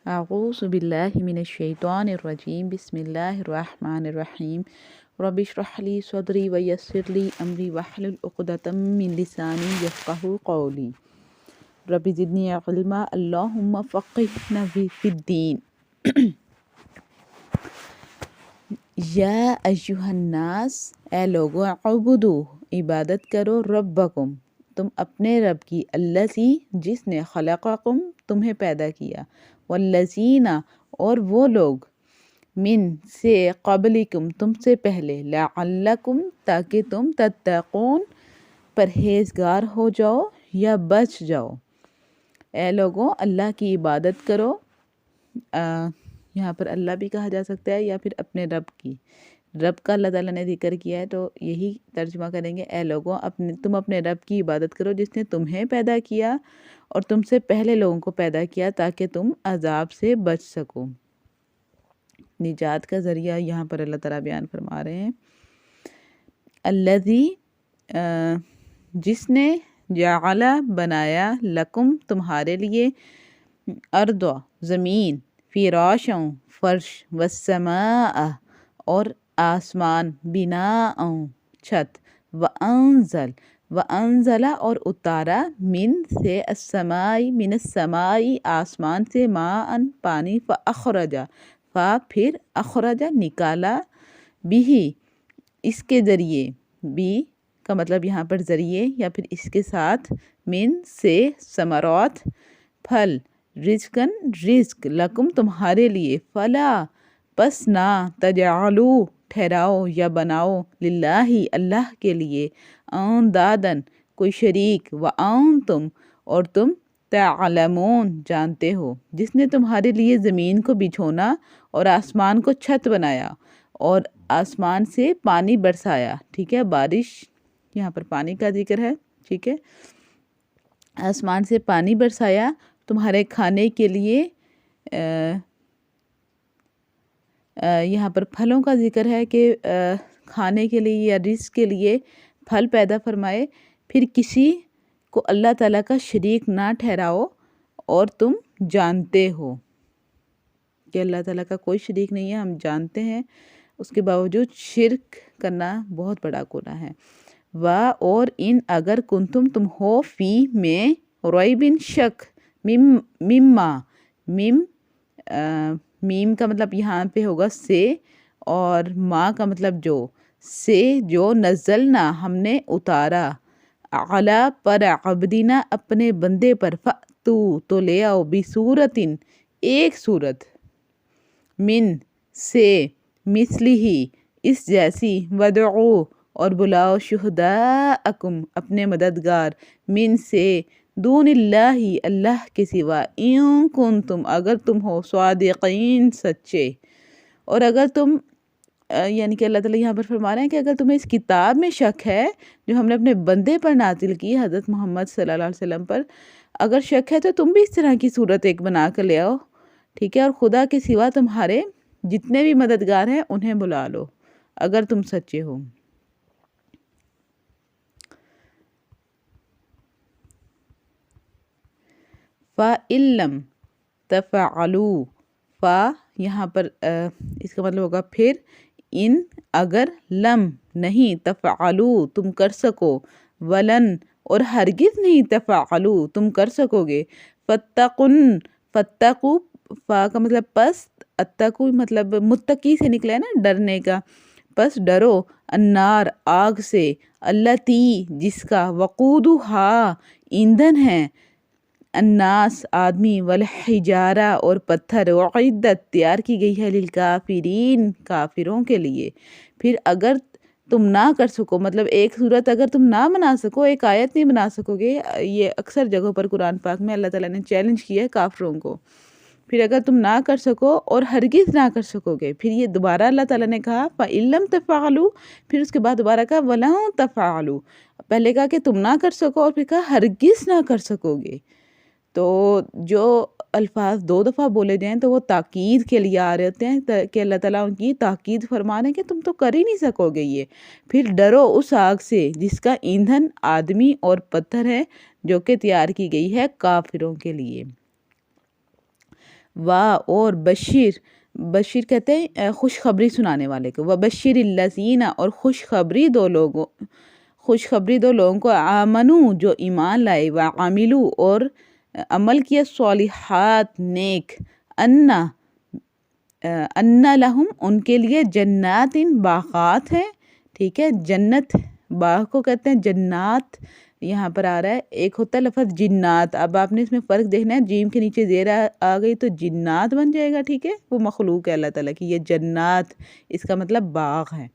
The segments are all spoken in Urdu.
اعوذ باللہ من الشیطان الرجیم بسم اللہ الرحمن الرحیم رب اشرح لی صدری ویسر لی امری واحلل عقدۃ من لسانی یفقہوا قولی رب زدنی علما اللہم فقہنا فی الدین۔ یا ایہا الناس، اے لوگو، عبدو، عبادت کرو، ربکم، تم اپنے رب کی، الذی، جس نے، خلقکم، تمہیں پیدا کیا، والذین، اور وہ لوگ، من، سے، قبلکم، تم سے پہلے، لعلکم، تاکہ تم، تتقون، پرہیزگار ہو جاؤ یا بچ جاؤ۔ اے لوگوں، اللہ کی عبادت کرو، یہاں پر اللہ بھی کہا جا سکتا ہے یا پھر اپنے رب کی، رب کا اللہ تعالیٰ نے ذکر کیا ہے تو یہی ترجمہ کریں گے، اے لوگوں، تم اپنے رب کی عبادت کرو جس نے تمہیں پیدا کیا اور تم سے پہلے لوگوں کو پیدا کیا تاکہ تم عذاب سے بچ سکو۔ نجات کا ذریعہ یہاں پر اللہ تعالیٰ بیان فرما رہے ہیں، الذی، جس نے، جعل، بنایا، لکم، تمہارے لیے، ارض، زمین، فراشا، فرش، والسماء، اور آسمان، بناء، چھت، وانزل، اور اتارا، من، سے، السماء، من السماء، آسمان سے، ماء، پانی، فاخرج، پھر، اخرج، نکالا، بھی، اس کے ذریعے، بھی کا مطلب یہاں پر ذریعے یا پھر اس کے ساتھ، من، سے، ثمرات، پھل، رزقاً، رزق، لکم، تمہارے لیے، فلا، پس نہ، تجعلوا، ٹھہراؤ یا بناؤ، للہ، اللہ کے لیے، انداداً، کوئی شریک، وانتم، اور تم، تعلمون، جانتے ہو، جس نے تمہارے لیے زمین کو بچھونا اور آسمان کو چھت بنایا اور آسمان سے پانی برسایا، ٹھیک ہے، بارش، یہاں پر پانی کا ذکر ہے، ٹھیک ہے، آسمان سے پانی برسایا تمہارے کھانے کے لیے، یہاں پر پھلوں کا ذکر ہے کہ کھانے کے لیے یا رزق کے لیے پھل پیدا فرمائے، پھر کسی کو اللہ تعالیٰ کا شریک نہ ٹھہراؤ اور تم جانتے ہو کہ اللہ تعالیٰ کا کوئی شریک نہیں ہے، ہم جانتے ہیں، اس کے باوجود شرک کرنا بہت بڑا گناہ ہے۔ اور ان، اگر کنتم، تم ہو، فی، میں، ریبن، شک، مما، میم کا مطلب یہاں پہ ہوگا سے، اور ما کا مطلب جو، سے، جو، نزلنا، ہم نے اتارا، علی، پر، عبدنا، اپنے بندے پر، فأتو، تو لے آؤ، بصورتن، ایک صورت، من، سے، مثلہ، اس جیسی، ودعو، اور بلاؤ، شہداءکم، اپنے مددگار، من، سے، دون اللہ، اللہ کے سوا، ان کنتم، اگر تم ہو، صادقین، سچے، اور اگر تم، یعنی کہ اللہ تعالیٰ یہاں پر فرما رہے ہیں کہ اگر تمہیں اس کتاب میں شک ہے جو ہم نے اپنے بندے پر نازل کی، حضرت محمد صلی اللہ علیہ وسلم پر، اگر شک ہے تو تم بھی اس طرح کی صورت ایک بنا کر لے آؤ، ٹھیک ہے، اور خدا کے سوا تمہارے جتنے بھی مددگار ہیں انہیں بلا لو اگر تم سچے ہو۔ فَإِن لَّمْ تَفْعَلُوا، یہاں پر اس کا مطلب ہوگا پھر، ان، اگر، لم، نہیں، تفعلوا، تم کر سکو، ولن، اور ہرگز نہیں، تفعلوا، تم کر سکو گے، فتقوا، فا کا مطلب پس، اتقوا مطلب متقی سے نکلا ہے نا، ڈرنے کا، پس ڈرو، النار، آگ سے، التی، جس کا، وقودھا، ایندھن ہے، الناس، آدمی، والحجارہ، اور پتھر، اعدت، تیار کی گئی ہے، للکافرین، کافروں کے لیے۔ پھر اگر تم نہ کر سکو، مطلب ایک صورت اگر تم نہ بنا سکو، ایک آیت نہیں بنا سکو گے، یہ اکثر جگہوں پر قرآن پاک میں اللہ تعالیٰ نے چیلنج کیا ہے کافروں کو، پھر اگر تم نہ کر سکو اور ہرگز نہ کر سکو گے، پھر یہ دوبارہ اللہ تعالیٰ نے کہا فَإِن لَّمْ تَفْعَلُوا، پھر اس کے بعد دوبارہ کہا وَلَن تَفْعَلُوا، پہلے کہا کہ تم نہ کر سکو اور پھر کہا ہرگز نہ کر سکو گے۔ تو جو الفاظ دو دفعہ بولے جائیں تو وہ تاکید کے لیے آ رہے ہوتے ہیں کہ اللہ تعالیٰ ان کی تاکید فرما رہے ہیں کہ تم تو کر ہی نہیں سکو گے یہ، پھر ڈرو اس آگ سے جس کا ایندھن آدمی اور پتھر ہے، جو کہ تیار کی گئی ہے کافروں کے لیے۔ اور بشیر کہتے ہیں خوشخبری سنانے والے کو، وبشر الذین اور خوشخبری دو لوگوں کو، آمنو جو ایمان لائے، وعملو اور عمل کیا، صالحات نیک، ان لہم ان کے لیے، جنات باغات ہیں، ٹھیک ہے، جنت باغ کو کہتے ہیں جنات، یہاں پر آ رہا ہے، ایک ہوتا ہے لفظ جنات، اب آپ نے اس میں فرق دیکھنا ہے، جیم کے نیچے زیر آ گئی تو جنات بن جائے گا، ٹھیک ہے، وہ مخلوق ہے اللہ تعالیٰ کی، یہ جنات اس کا مطلب باغ ہے،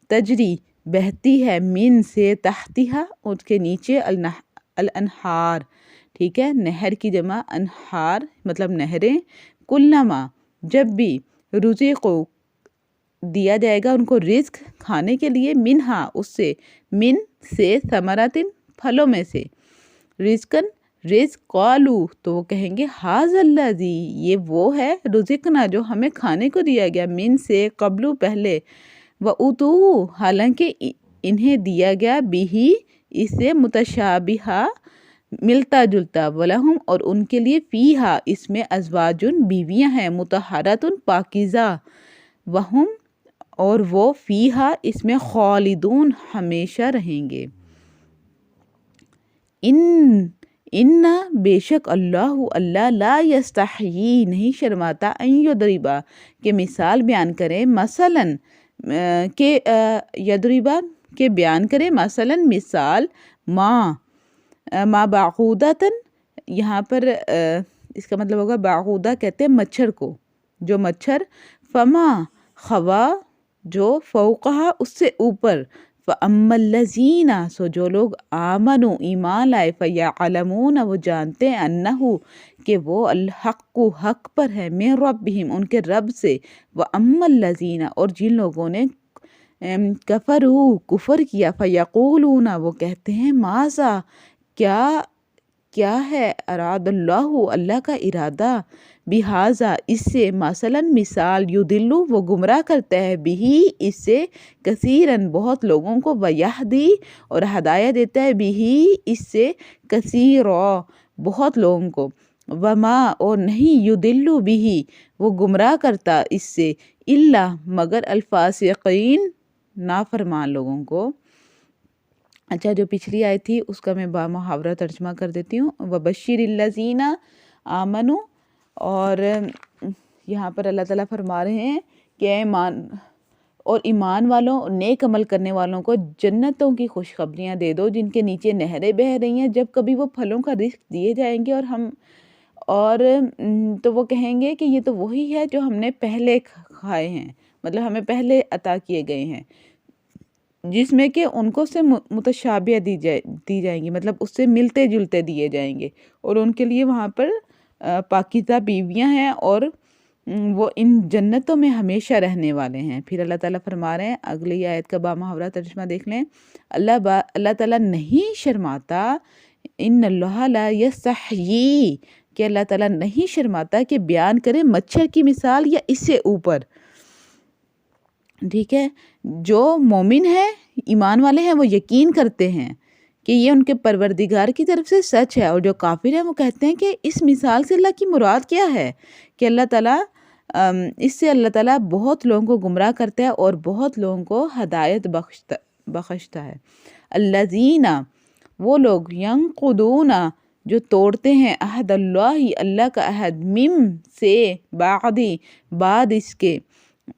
تجری بہتی ہے، من سے، تحتہا اس کے نیچے، الانہار، ٹھیک ہے، نہر کی جمع انہار مطلب نہریں، کلما جب بھی، رزقو دیا جائے گا ان کو رزق کھانے کے لیے، منہا اس سے، من سے، ثمراتن پھلوں میں سے، رزقن رزق، قالو تو وہ کہیں گے، ہاذ الذی یہ وہ ہے، رزقنا جو ہمیں کھانے کو دیا گیا، من سے، قبلو پہلے، وَأُتُوهُ حالانکہ انہیں دیا گیا، بھی اس سے، متشابہہ ملتا جلتا، وَلَهُمْ اور ان کے لیے، فیہا اس میں، ازواجن بیویاں ہیں، مطہراتن پاکیزہ، وَهُمْ اور وہ، فیہا اس میں، خالدون ہمیشہ رہیں گے۔ ان بے شک اللہ لا یستحیی نہیں شرماتا، ان یضربا کہ مثال بیان کرے، مثلاً کہ یضربا کہ بیان کرے، مثلاً مثال، ما بعوضۃً یہاں پر اس کا مطلب ہوگا، بعوضہ کہتے ہیں مچھر کو، جو مچھر، فما خوا جو، فوقہا اس سے اوپر، فَأَمَّا الَّذِينَ سو جو لوگ، آمنوا ایمان لائے، فَيَعْلَمُونَ وہ جانتے ہیں، أَنَّهُ کہ وہ، الحق حق پر ہے، من ربہم ان کے رب سے، وَأَمَّا الَّذِينَ اور جن لوگوں نے کفروا کفر کیا، فَيَقُولُونَ وہ کہتے ہیں، ماذا کیا ہے، اراد اللہ کا ارادہ، بہذا اس سے، مثلاً مثال، یضل وہ گمراہ کرتا ہے، بھی اس سے، کثیراً بہت لوگوں کو، ویہدی اور ہدایت دیتا ہے، بھی اس سے، کثیرا بہت لوگوں کو، وما اور نہیں، یضل بھی وہ گمراہ کرتا اس سے، الا مگر، الفاسقین نافرمان لوگوں کو۔ اچھا، جو پچھلی آئی تھی اس کا میں محاورہ ترجمہ کر دیتی ہوں، وَبَشِّرِ الَّذِينَ آمَنُوا اور یہاں پر اللہ تعالیٰ فرما رہے ہیں کہ ایمان والوں، نیک عمل کرنے والوں کو جنتوں کی خوشخبریاں دے دو، جن کے نیچے نہریں بہہ رہی ہیں، جب کبھی وہ پھلوں کا رزق دیے جائیں گے، اور تو وہ کہیں گے کہ یہ تو وہی ہے جو ہم نے پہلے کھائے ہیں، مطلب ہمیں پہلے عطا کیے گئے ہیں، جس میں کہ ان کو سے متشابہ دی جائیں گی، مطلب اس سے ملتے جلتے دیے جائیں گے، اور ان کے لیے وہاں پر پاکیزہ بیویاں ہیں، اور وہ ان جنتوں میں ہمیشہ رہنے والے ہیں۔ پھر اللہ تعالیٰ فرما رہے ہیں، اگلی آیت کا محاورہ ترجمہ دیکھ لیں، اللہ تعالیٰ نہیں شرماتا، ان اللہ لا یستحیی کہ اللہ تعالیٰ نہیں شرماتا کہ بیان کرے مچھر کی مثال یا اس سے اوپر، ٹھیک ہے، جو مومن ہے، ایمان والے ہیں، وہ یقین کرتے ہیں کہ یہ ان کے پروردگار کی طرف سے سچ ہے، اور جو کافر ہیں وہ کہتے ہیں کہ اس مثال سے اللہ کی مراد کیا ہے، کہ اللہ تعالیٰ اس سے اللہ تعالیٰ بہت لوگوں کو گمراہ کرتا ہے اور بہت لوگوں کو ہدایت بخشتا ہے۔ الذین وہ لوگ، ینقضون جو توڑتے ہیں، عہد اللہ کا عہد، سے بعد اس کے،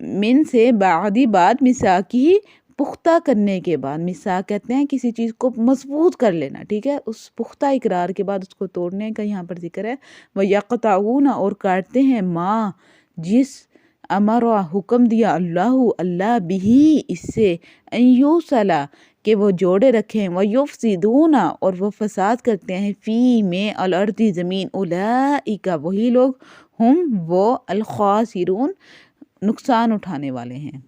من سے، بعد میثاقہ پختہ کرنے کے بعد، میثاق کہتے ہیں کسی چیز کو مضبوط کر لینا، ٹھیک ہے، اس پختہ اقرار کے بعد اس کو توڑنے کا یہاں پر ذکر ہے، وَيَقْطَعُونَ اور کاٹتے ہیں، ما جس، امرا حکم دیا، اللہ بھی اس سے، ان یوصل کہ وہ جوڑے رکھیں، وَيُفْسِدُونَ اور وہ فساد کرتے ہیں، فی میں، الارض زمین، اولئک وہی لوگ، ہم وہ، الخاسرون نقصان اٹھانے والے ہیں۔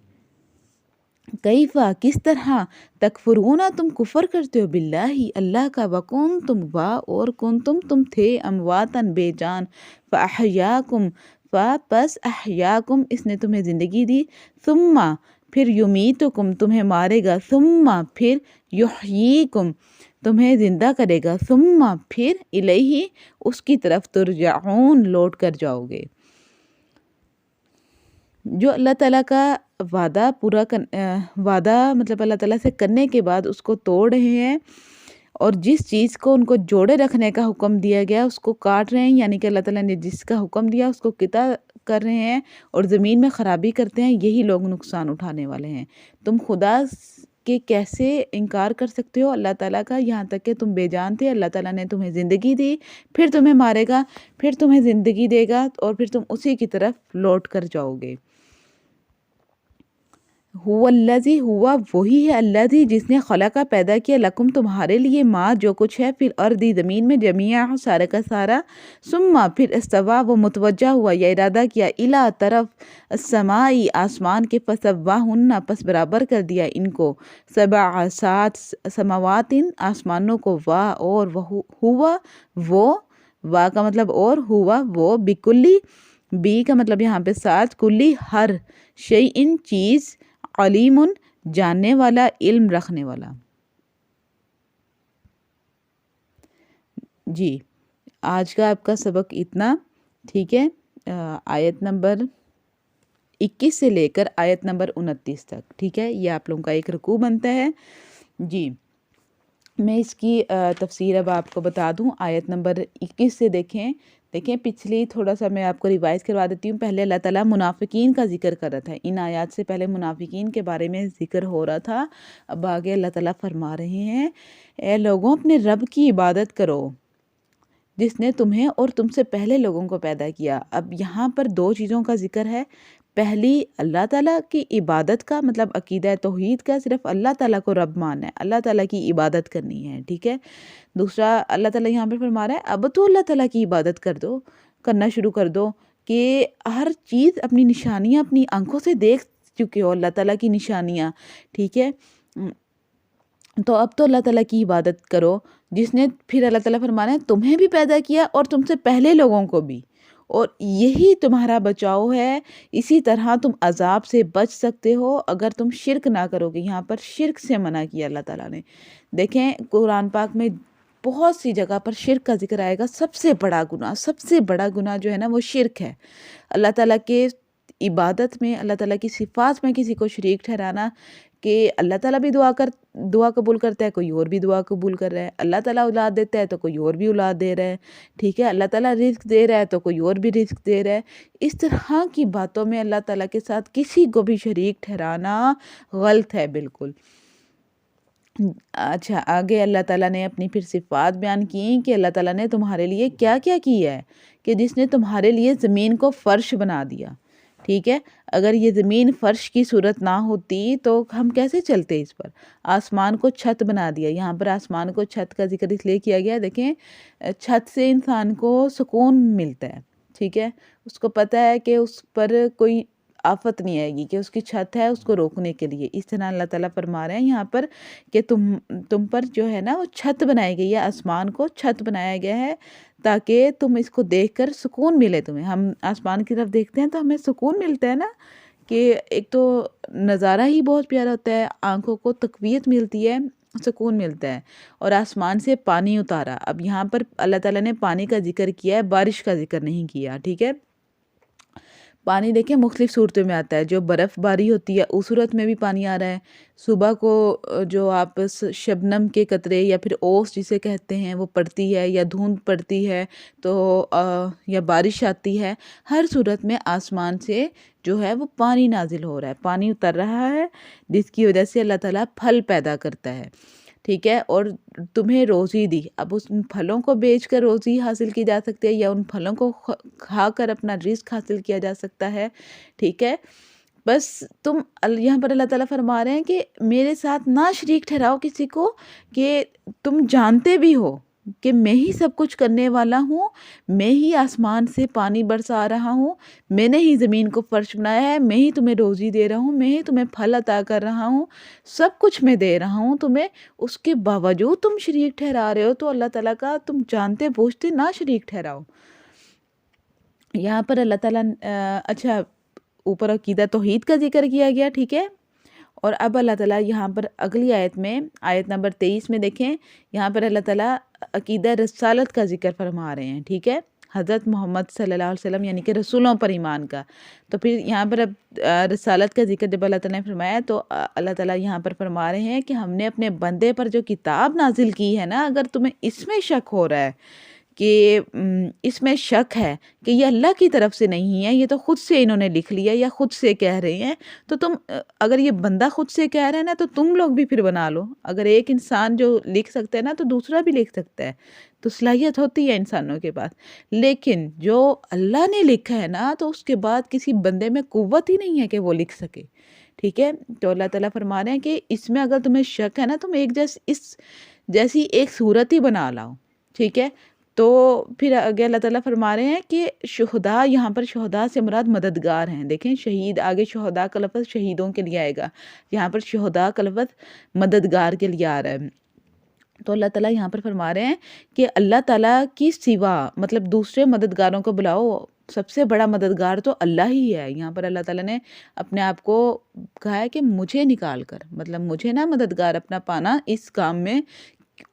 کیفا کس طرح، تکفرون تم کفر کرتے ہو، باللہ اللہ کا، وکنتم اور کنتم تم تھے، امواتن بے جان، فاحیاکم پس احیاکم اس نے تمہیں زندگی دی، ثم پھر یمیتکم تمہیں مارے گا، ثم پھر یحییکم تمہیں زندہ کرے گا، ثم پھر الیہ اس کی طرف ترجعون لوٹ کر جاؤ گے۔ جو اللہ تعالیٰ کا وعدہ مطلب اللہ تعالیٰ سے کرنے کے بعد اس کو توڑ رہے ہیں، اور جس چیز کو ان کو جوڑے رکھنے کا حکم دیا گیا اس کو کاٹ رہے ہیں، یعنی کہ اللہ تعالیٰ نے جس کا حکم دیا اس کو قطع کر رہے ہیں اور زمین میں خرابی کرتے ہیں، یہی لوگ نقصان اٹھانے والے ہیں۔ تم خدا کے کیسے انکار کر سکتے ہو اللہ تعالیٰ کا، یہاں تک کہ تم بے جان تھے، اللہ تعالیٰ نے تمہیں زندگی دی، پھر تمہیں مارے گا، پھر تمہیں زندگی دے گا اور پھر تم اسی کی طرف لوٹ کر جاؤ گے۔ ہوا الذی، ہوا وہی ہے الذی جس نے خلقہ پیدا کیا، لکم تمہارے لیے، ما جو کچھ ہے، فی الارض زمین میں، جمیعا سارا کا سارا، ثم پھر استوا وہ متوجہ ہوا یا ارادہ کیا، الی طرف السمائی آسمان کے، فسواہن پس برابر کر دیا ان کو، سبع سات سماوات آسمانوں کو، وا اور ہوا وہ، وا کا مطلب اور، ہوا وہ، بکلی بی کا مطلب یہاں پہ ساتھ، کلی ہر، شیئن چیز، علیم جاننے والا، علم رکھنے والا۔ جی آج کا آپ کا سبق اتنا، ٹھیک ہے، آیت نمبر 21 سے لے کر آیت نمبر 29 تک، ٹھیک ہے، یہ آپ لوگوں کا ایک رکوع بنتا ہے۔ جی میں اس کی تفسیر اب آپ کو بتا دوں، آیت نمبر 21 سے دیکھیں پچھلی تھوڑا سا میں آپ کو ریوائز کروا دیتی ہوں۔ پہلے اللہ تعالیٰ منافقین کا ذکر کر رہا تھا، ان آیات سے پہلے منافقین کے بارے میں ذکر ہو رہا تھا، اب آگے اللہ تعالیٰ فرما رہے ہیں، اے لوگوں اپنے رب کی عبادت کرو جس نے تمہیں اور تم سے پہلے لوگوں کو پیدا کیا۔ اب یہاں پر دو چیزوں کا ذکر ہے، پہلی اللہ تعالیٰ کی عبادت کا مطلب عقیدہ توحید کا، صرف اللہ تعالیٰ کو رب ماننا ہے، اللہ تعالیٰ کی عبادت کرنی ہے، ٹھیک ہے۔ دوسرا اللہ تعالیٰ یہاں پر فرما رہا ہے اب تو اللہ تعالیٰ کی عبادت کرنا شروع کر دو، کہ ہر چیز اپنی نشانیاں اپنی آنکھوں سے دیکھ چکے ہو، اللہ تعالیٰ کی نشانیاں، ٹھیک ہے، تو اب تو اللہ تعالیٰ کی عبادت کرو جس نے، پھر اللہ تعالیٰ فرما رہے ہیں تمہیں بھی پیدا کیا اور تم سے پہلے لوگوں کو بھی، اور یہی تمہارا بچاؤ ہے، اسی طرح تم عذاب سے بچ سکتے ہو اگر تم شرک نہ کرو گے۔ یہاں پر شرک سے منع کیا اللہ تعالیٰ نے، دیکھیں قرآن پاک میں بہت سی جگہ پر شرک کا ذکر آئے گا، سب سے بڑا گناہ جو ہے نا وہ شرک ہے، اللہ تعالیٰ کے عبادت میں، اللہ تعالیٰ کی صفات میں کسی کو شریک ٹھہرانا، کہ اللہ تعالیٰ بھی دعا قبول کرتا ہے، کوئی اور بھی دعا قبول کر رہا ہے، اللہ تعالیٰ اولاد دیتا ہے تو کوئی اور بھی اولاد دے رہا ہے، ٹھیک ہے، اللہ تعالیٰ رزق دے رہا ہے تو کوئی اور بھی رزق دے رہا ہے، اس طرح کی باتوں میں اللہ تعالیٰ کے ساتھ کسی کو بھی شریک ٹھہرانا غلط ہے بالکل۔ اچھا آگے اللہ تعالیٰ نے اپنی پھر صفات بیان کی کہ اللہ تعالیٰ نے تمہارے لیے کیا کیا کیا ہے، کہ جس نے تمہارے لیے زمین کو فرش بنا دیا، ٹھیک ہے، اگر یہ زمین فرش کی صورت نہ ہوتی تو ہم کیسے چلتے اس پر، آسمان کو چھت بنا دیا، یہاں پر آسمان کو چھت کا ذکر اس لیے کیا گیا، دیکھیں چھت سے انسان کو سکون ملتا ہے، ٹھیک ہے، اس کو پتہ ہے کہ اس پر کوئی آفت نہیں آئے گی، کہ اس کی چھت ہے اس کو روکنے کے لیے، اس طرح اللہ تعالیٰ فرما رہے ہیں یہاں پر کہ تم پر جو ہے نا وہ چھت بنائی گئی ہے، آسمان کو چھت بنایا گیا ہے تاکہ تم اس کو دیکھ کر سکون ملے تمہیں۔ ہم آسمان کی طرف دیکھتے ہیں تو ہمیں سکون ملتا ہے نا، کہ ایک تو نظارہ ہی بہت پیارا ہوتا ہے، آنکھوں کو تقویت ملتی ہے، سکون ملتا ہے، اور آسمان سے پانی اتارا۔ اب یہاں پر اللہ تعالیٰ نے پانی کا ذکر کیا ہے، بارش کا ذکر نہیں کیا، ٹھیک ہے۔ پانی دیکھیں مختلف صورتوں میں آتا ہے، جو برف باری ہوتی ہے اس صورت میں بھی پانی آ رہا ہے، صبح کو جو آپ شبنم کے قطرے یا پھر اوس جسے کہتے ہیں وہ پڑتی ہے، یا دھند پڑتی ہے تو یا بارش آتی ہے، ہر صورت میں آسمان سے جو ہے وہ پانی نازل ہو رہا ہے، پانی اتر رہا ہے، جس کی وجہ سے اللہ تعالیٰ پھل پیدا کرتا ہے، ٹھیک ہے، اور تمہیں روزی دی۔ اب ان پھلوں کو بیچ کر روزی حاصل کی جا سکتی ہے، یا ان پھلوں کو کھا کر اپنا رزق حاصل کیا جا سکتا ہے، ٹھیک ہے، بس تم یہاں پر اللہ تعالیٰ فرما رہے ہیں کہ میرے ساتھ نہ شریک ٹھہراؤ کسی کو، کہ تم جانتے بھی ہو کہ میں ہی سب کچھ کرنے والا ہوں، میں ہی آسمان سے پانی برسا رہا ہوں، میں نے ہی زمین کو فرش بنایا ہے، میں ہی تمہیں روزی دے رہا ہوں، میں ہی تمہیں پھل عطا کر رہا ہوں، سب کچھ میں دے رہا ہوں تمہیں، اس کے باوجود تم شریک ٹھہرا رہے ہو، تو اللہ تعالیٰ کا تم جانتے بوجھتے نہ شریک ٹھہراؤ۔ یہاں پر اللہ تعالیٰ اچھا اوپر عقیدہ توحید کا ذکر کیا گیا، ٹھیک ہے، اور اب اللہ تعالیٰ یہاں پر اگلی آیت میں، آیت نمبر 23 میں دیکھیں، یہاں پر اللہ تعالیٰ عقیدہ رسالت کا ذکر فرما رہے ہیں، ٹھیک ہے، حضرت محمد صلی اللہ علیہ وسلم یعنی کہ رسولوں پر ایمان کا. تو پھر یہاں پر اب رسالت کا ذکر جب اللہ تعالیٰ نے فرمایا تو اللہ تعالیٰ یہاں پر فرما رہے ہیں کہ ہم نے اپنے بندے پر جو کتاب نازل کی ہے نا، اگر تمہیں اس میں شک ہو رہا ہے کہ اس میں شک ہے کہ یہ اللہ کی طرف سے نہیں ہے، یہ تو خود سے انہوں نے لکھ لیا یا خود سے کہہ رہے ہیں، تو تم اگر یہ بندہ خود سے کہہ رہے ہیں نا تو تم لوگ بھی پھر بنا لو. اگر ایک انسان جو لکھ سکتا ہے نا تو دوسرا بھی لکھ سکتا ہے، تو صلاحیت ہوتی ہے انسانوں کے پاس. لیکن جو اللہ نے لکھا ہے نا تو اس کے بعد کسی بندے میں قوت ہی نہیں ہے کہ وہ لکھ سکے. ٹھیک ہے، تو اللہ تعالیٰ فرما رہے ہیں کہ اس میں اگر تمہیں شک ہے نا، تم ایک جیسی ایک صورت ہی بنا لاؤ. ٹھیک ہے، تو پھر آگے اللہ تعالیٰ فرما رہے ہیں کہ شہداء، یہاں پر شہداء سے مراد مددگار ہیں. دیکھیں شہید، آگے شہداء کا لفظ شہیدوں کے لیے آئے گا، یہاں پر شہداء کا لفظ مددگار کے لیے آ رہا ہے. تو اللہ تعالیٰ یہاں پر فرما رہے ہیں کہ اللہ تعالیٰ کی سوا مطلب دوسرے مددگاروں کو بلاؤ، سب سے بڑا مددگار تو اللہ ہی ہے. یہاں پر اللہ تعالیٰ نے اپنے آپ کو کہا ہے کہ مجھے نکال کر، مطلب مجھے نا مددگار اپنا پانا اس کام میں،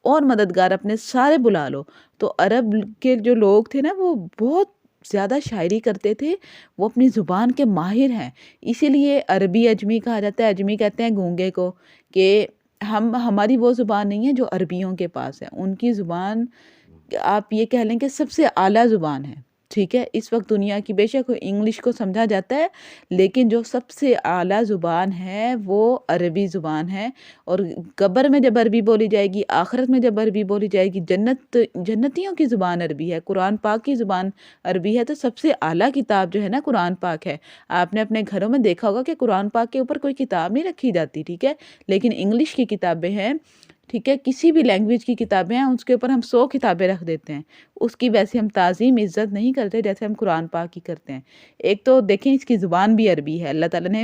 اور مددگار اپنے سارے بلا لو. تو عرب کے جو لوگ تھے نا وہ بہت زیادہ شاعری کرتے تھے، وہ اپنی زبان کے ماہر ہیں، اسی لیے عربی اجمی کہا جاتا ہے. اجمی کہتے ہیں گونگے کو، کہ ہماری وہ زبان نہیں ہے جو عربیوں کے پاس ہے. ان کی زبان آپ یہ کہہ لیں کہ سب سے اعلیٰ زبان ہے. ٹھیک ہے، اس وقت دنیا کی بے شک انگلش کو سمجھا جاتا ہے، لیکن جو سب سے اعلیٰ زبان ہے وہ عربی زبان ہے. اور قبر میں جب عربی بولی جائے گی، آخرت میں جب عربی بولی جائے گی، جنتیوں کی زبان عربی ہے، قرآن پاک کی زبان عربی ہے. تو سب سے اعلیٰ کتاب جو ہے نا قرآن پاک ہے. آپ نے اپنے گھروں میں دیکھا ہوگا کہ قرآن پاک کے اوپر کوئی کتاب نہیں رکھی جاتی. ٹھیک ہے، لیکن انگلش کی کتابیں ہیں، ٹھیک ہے، کسی بھی لینگویج کی کتابیں ہیں، اس کے اوپر ہم 100 کتابیں رکھ دیتے ہیں. اس کی ویسے ہم تعظیم عزت نہیں کرتے جیسے ہم قرآن پاک کی کرتے ہیں. ایک تو دیکھیں اس کی زبان بھی عربی ہے، اللہ تعالیٰ نے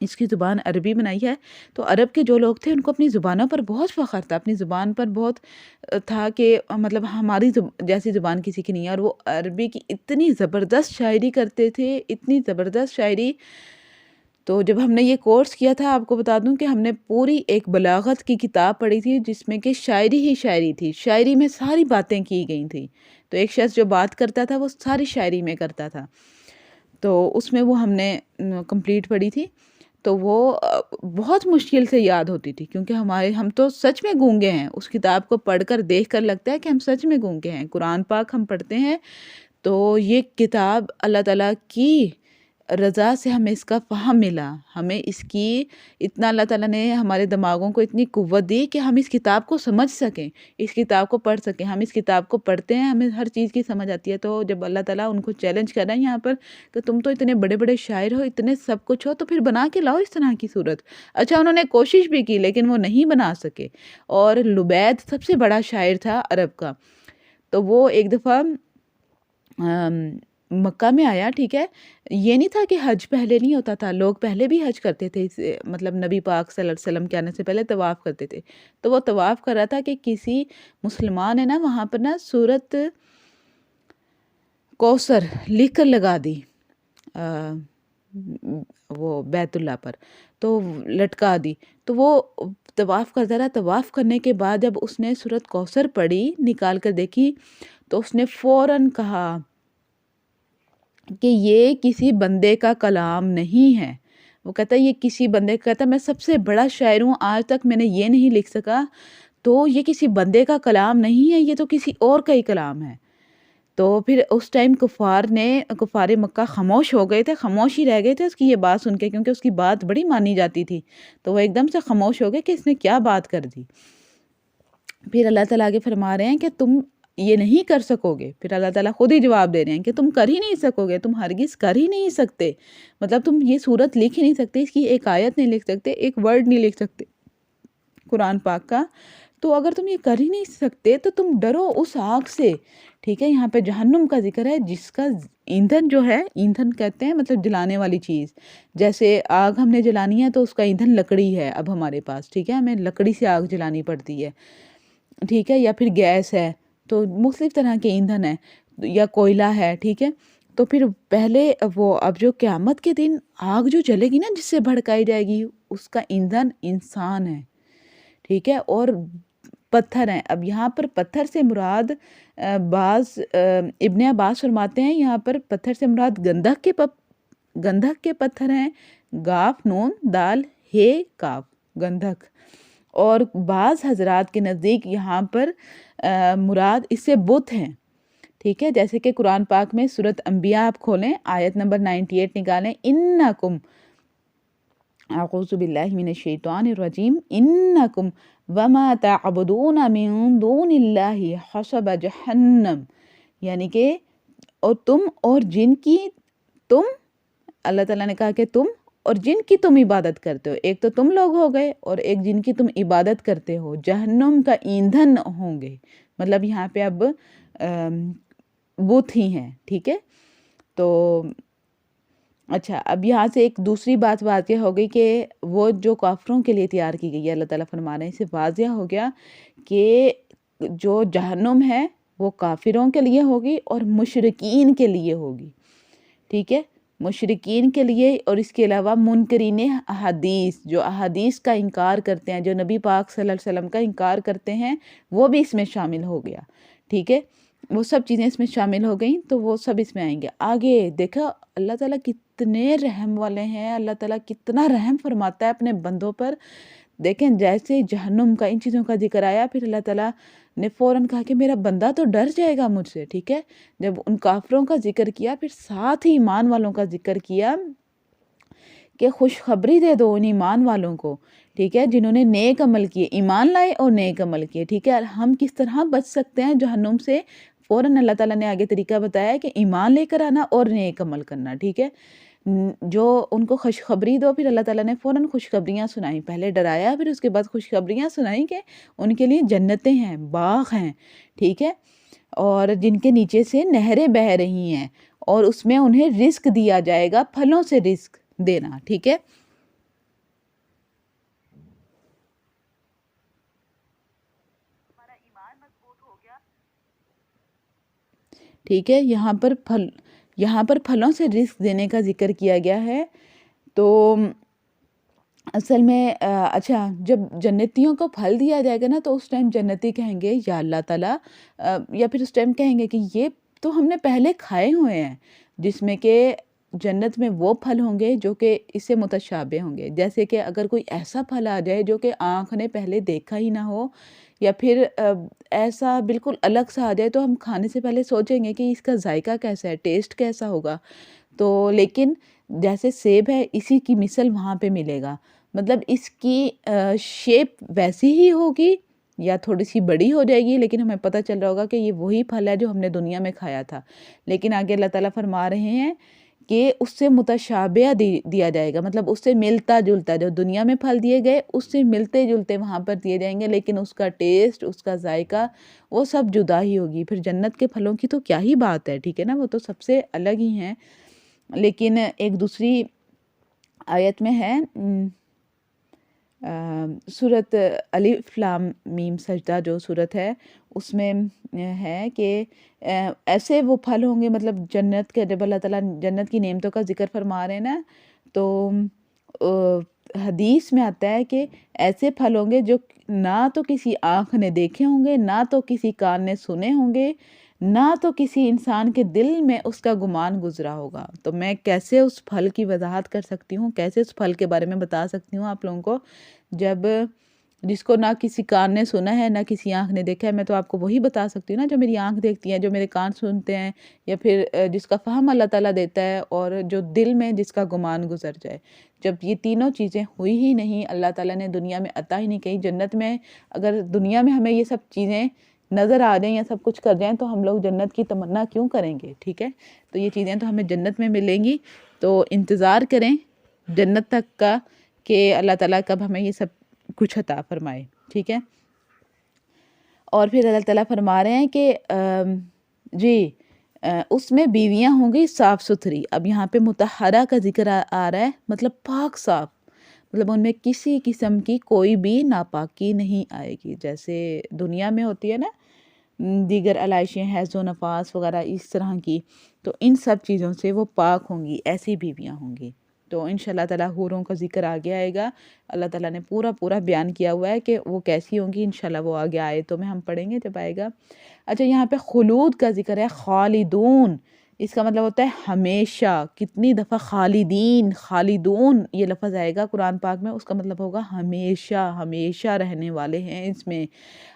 اس کی زبان عربی بنائی ہے. تو عرب کے جو لوگ تھے ان کو اپنی زبانوں پر بہت فخر تھا، اپنی زبان پر بہت تھا کہ مطلب ہماری جیسی زبان کسی کی نہیں ہے. اور وہ عربی کی اتنی زبردست شاعری کرتے تھے، اتنی زبردست شاعری. تو جب ہم نے یہ کورس کیا تھا، آپ کو بتا دوں کہ ہم نے پوری ایک بلاغت کی کتاب پڑھی تھی جس میں کہ شاعری ہی شاعری تھی، شاعری میں ساری باتیں کی گئی تھیں. تو ایک شخص جو بات کرتا تھا وہ ساری شاعری میں کرتا تھا. تو اس میں وہ ہم نے کمپلیٹ پڑھی تھی. تو وہ بہت مشکل سے یاد ہوتی تھی، کیونکہ ہم تو سچ میں گونگے ہیں. اس کتاب کو پڑھ کر دیکھ کر لگتا ہے کہ ہم سچ میں گونگے ہیں. قرآن پاک ہم پڑھتے ہیں تو یہ کتاب اللہ تعالیٰ کی رضا سے ہمیں اس کا فہم ملا، ہمیں اس کی اتنا اللہ تعالیٰ نے ہمارے دماغوں کو اتنی قوت دی کہ ہم اس کتاب کو سمجھ سکیں، اس کتاب کو پڑھ سکیں. ہم اس کتاب کو پڑھتے ہیں، ہمیں ہر چیز کی سمجھ آتی ہے. تو جب اللہ تعالیٰ ان کو چیلنج کر رہا ہے یہاں پر کہ تم تو اتنے بڑے بڑے شاعر ہو، اتنے سب کچھ ہو، تو پھر بنا کے لاؤ اس طرح کی صورت. اچھا انہوں نے کوشش بھی کی لیکن وہ نہیں بنا سکے. اور لبید سب سے بڑا شاعر تھا عرب کا. تو وہ ایک دفعہ مکہ میں آیا. ٹھیک ہے، یہ نہیں تھا کہ حج پہلے نہیں ہوتا تھا، لوگ پہلے بھی حج کرتے تھے، مطلب نبی پاک صلی اللہ علیہ وسلم کے آنے سے پہلے طواف کرتے تھے. تو وہ طواف کر رہا تھا کہ کسی مسلمان نے نا وہاں پر نا سورت کوثر لکھ کر لگا دی وہ بیت اللہ پر، تو لٹکا دی. تو وہ طواف کرتا رہا. طواف کرنے کے بعد جب اس نے سورت کوثر پڑھی، نکال کر دیکھی، تو اس نے فوراً کہا کہ یہ کسی بندے کا کلام نہیں ہے. وہ کہتا ہے یہ کسی بندے کا، کہتا ہے میں سب سے بڑا شاعر ہوں، آج تک میں نے یہ نہیں لکھ سکا، تو یہ کسی بندے کا کلام نہیں ہے، یہ تو کسی اور کا ہی کلام ہے. تو پھر اس ٹائم کفار مکہ خاموش ہو گئے تھے، خاموش ہی رہ گئے تھے اس کی یہ بات سن کے، کیونکہ اس کی بات بڑی مانی جاتی تھی. تو وہ ایک دم سے خاموش ہو گئے کہ اس نے کیا بات کر دی. پھر اللہ تعالیٰ آگے فرما رہے ہیں کہ تم یہ نہیں کر سکو گے. پھر اللہ تعالیٰ خود ہی جواب دے رہے ہیں کہ تم کر ہی نہیں سکو گے، تم ہرگز کر ہی نہیں سکتے. مطلب تم یہ صورت لکھ ہی نہیں سکتے، اس کی ایک آیت نہیں لکھ سکتے، ایک ورڈ نہیں لکھ سکتے قرآن پاک کا. تو اگر تم یہ کر ہی نہیں سکتے تو تم ڈرو اس آگ سے. ٹھیک ہے، یہاں پہ جہنم کا ذکر ہے جس کا ایندھن جو ہے، ایندھن کہتے ہیں مطلب جلانے والی چیز. جیسے آگ ہم نے جلانی ہے تو اس کا ایندھن لکڑی ہے اب ہمارے پاس. ٹھیک ہے، ہمیں لکڑی سے آگ جلانی پڑتی ہے. ٹھیک ہے، یا پھر گیس ہے، تو مختلف طرح کے ایندھن ہیں، یا کوئلہ ہے. ٹھیک ہے، تو پھر پہلے وہ اب جو قیامت کے دن آگ جو جلے گی نا جس سے بھڑکائی جائے گی، اس کا ایندھن انسان ہے. ٹھیک ہے، اور پتھر ہیں. اب یہاں پر پتھر سے مراد بعض ابن عباس فرماتے ہیں یہاں پر پتھر سے مراد گندھک کے پتھر ہیں. گاف نون دال ہے کاف گندھک. اور بعض حضرات کے نزدیک یہاں پر مراد اس سے بت ہیں. ٹھیک ہے، جیسے کہ قرآن پاک میں سورۃ انبیاء آپ کھولیں، آیت نمبر 98 نکالیں. انکم، اعوذ باللہ من الشیطان الرجیم، انکم وما تعبدون من دون اللہ حسب جہنم، یعنی کہ اور تم اور جن کی تم، اللہ تعالیٰ نے کہا کہ تم اور جن کی تم عبادت کرتے ہو، ایک تو تم لوگ ہو گئے اور ایک جن کی تم عبادت کرتے ہو، جہنم کا ایندھن ہوں گے. مطلب یہاں پہ اب بت ہی ہیں. ٹھیک ہے، تو اچھا، اب یہاں سے ایک دوسری بات واضح ہو گئی کہ وہ جو کافروں کے لیے تیار کی گئی ہے، اللہ تعالیٰ فرما رہے ہیں، اس سے واضح ہو گیا کہ جو جہنم ہے وہ کافروں کے لیے ہوگی اور مشرکین کے لیے ہوگی. ٹھیک ہے، مشرکین کے لیے، اور اس کے علاوہ منکرین احادیث، جو احادیث کا انکار کرتے ہیں، جو نبی پاک صلی اللہ علیہ وسلم کا انکار کرتے ہیں، وہ بھی اس میں شامل ہو گیا. ٹھیک ہے، وہ سب چیزیں اس میں شامل ہو گئیں، تو وہ سب اس میں آئیں گے. آگے دیکھا اللہ تعالیٰ کتنے رحم والے ہیں، اللہ تعالیٰ کتنا رحم فرماتا ہے اپنے بندوں پر. دیکھیں جیسے جہنم کا ان چیزوں کا ذکر آیا، پھر اللہ تعالیٰ نے فوراً کہا کہ میرا بندہ تو ڈر جائے گا مجھ سے. ٹھیک ہے، جب ان کافروں کا ذکر کیا، پھر ساتھ ہی ایمان والوں کا ذکر کیا کہ خوشخبری دے دو ان ایمان والوں کو. ٹھیک ہے، جنہوں نے نیک عمل کیے، ایمان لائے اور نیک عمل کیے. ٹھیک ہے، ہم کس طرح بچ سکتے ہیں جہنم سے؟ فوراً اللہ تعالیٰ نے آگے طریقہ بتایا کہ ایمان لے کر آنا اور نیک عمل کرنا. ٹھیک ہے، جو ان کو خوشخبری دو، پھر اللہ تعالیٰ نے فوراً خوشخبریاں سنائیں. پہلے ڈرایا، پھر اس کے بعد خوشخبریاں سنائیں کہ ان کے لیے جنتیں ہیں، باغ ہیں. ٹھیک ہے، اور جن کے نیچے سے نہریں بہہ رہی ہیں، اور اس میں انہیں رزق دیا جائے گا، پھلوں سے رزق دینا. ٹھیک ہے، ٹھیک ہے، یہاں پر پھلوں سے رزق دینے کا ذکر کیا گیا ہے. تو اصل میں اچھا، جب جنتیوں کو پھل دیا جائے گا نا، تو اس ٹائم جنتی کہیں گے یا اللہ تعالیٰ، یا پھر اس ٹائم کہیں گے کہ یہ تو ہم نے پہلے کھائے ہوئے ہیں، جس میں کہ جنت میں وہ پھل ہوں گے جو کہ اس سے متشابہ ہوں گے. جیسے کہ اگر کوئی ایسا پھل آ جائے جو کہ آنکھ نے پہلے دیکھا ہی نہ ہو، یا پھر ایسا بالکل الگ سا آ جائے، تو ہم کھانے سے پہلے سوچیں گے کہ اس کا ذائقہ کیسا ہے، ٹیسٹ کیسا ہوگا. تو لیکن جیسے سیب ہے، اسی کی مثل وہاں پہ ملے گا. مطلب اس کی شیپ ویسی ہی ہوگی یا تھوڑی سی بڑی ہو جائے گی، لیکن ہمیں پتہ چل رہا ہوگا کہ یہ وہی پھل ہے جو ہم نے دنیا میں کھایا تھا. لیکن آگے اللہ تعالیٰ فرما رہے ہیں کہ اس سے متشابہ دیا جائے گا، مطلب اس سے ملتا جلتا، جو دنیا میں پھل دیے گئے اس سے ملتے جلتے وہاں پر دیے جائیں گے، لیکن اس کا ٹیسٹ، اس کا ذائقہ، وہ سب جدا ہی ہوگی. پھر جنت کے پھلوں کی تو کیا ہی بات ہے. ٹھیک ہے نا، وہ تو سب سے الگ ہی ہیں. لیکن ایک دوسری آیت میں ہے، سورۃ الف لام میم سجدہ جو سورت ہے، اس میں ہے کہ ایسے وہ پھل ہوں گے، مطلب جنت کے، جب اللہ تعالیٰ جنت کی نعمتوں کا ذکر فرما رہے ہیں نا، تو حدیث میں آتا ہے کہ ایسے پھل ہوں گے جو نہ تو کسی آنکھ نے دیکھے ہوں گے، نہ تو کسی کان نے سنے ہوں گے، نہ تو کسی انسان کے دل میں اس کا گمان گزرا ہوگا. تو میں کیسے اس پھل کی وضاحت کر سکتی ہوں، کیسے اس پھل کے بارے میں بتا سکتی ہوں آپ لوگوں کو، جب جس کو نہ کسی کان نے سنا ہے، نہ کسی آنکھ نے دیکھا ہے. میں تو آپ کو وہی بتا سکتی ہوں نا جو میری آنکھ دیکھتی ہے، جو میرے کان سنتے ہیں، یا پھر جس کا فہم اللہ تعالیٰ دیتا ہے، اور جو دل میں جس کا گمان گزر جائے. جب یہ تینوں چیزیں ہوئی ہی نہیں، اللہ تعالیٰ نے دنیا میں عطا ہی نہیں کی. جنت میں اگر دنیا میں ہمیں یہ سب چیزیں نظر آ جائیں یا سب کچھ کر جائیں، تو ہم لوگ جنت کی تمنا کیوں کریں گے. ٹھیک ہے، تو یہ چیزیں تو ہمیں جنت میں ملیں گی. تو انتظار کریں جنت تک کا کہ اللہ تعالیٰ کب ہمیں یہ سب کچھ عطا فرمائے. ٹھیک ہے، اور پھر اللہ تعالیٰ فرما رہے ہیں کہ جی اس میں بیویاں ہوں گی صاف ستھری. اب یہاں پہ مطہرہ کا ذکر آ رہا ہے، مطلب پاک صاف، مطلب ان میں کسی قسم کی کوئی بھی ناپاکی نہیں آئے گی. جیسے دنیا میں ہوتی ہے نا دیگر علائشیں، حیض و نفاس وغیرہ اس طرح کی، تو ان سب چیزوں سے وہ پاک ہوں گی، ایسی بیویاں ہوں گی. تو انشاءاللہ تعالیٰ حوروں کا ذکر آگے آئے گا. اللہ تعالیٰ نے پورا بیان کیا ہوا ہے کہ وہ کیسی ہوں گی. انشاءاللہ وہ آگے آیتوں میں ہم پڑھیں گے جب آئے گا. اچھا یہاں پہ خلود کا ذکر ہے، خالدون، اس کا مطلب ہوتا ہے ہمیشہ. کتنی دفعہ خالدین خالدون یہ لفظ آئے گا قرآن پاک میں، اس کا مطلب ہوگا ہمیشہ، ہمیشہ رہنے والے ہیں اس میں.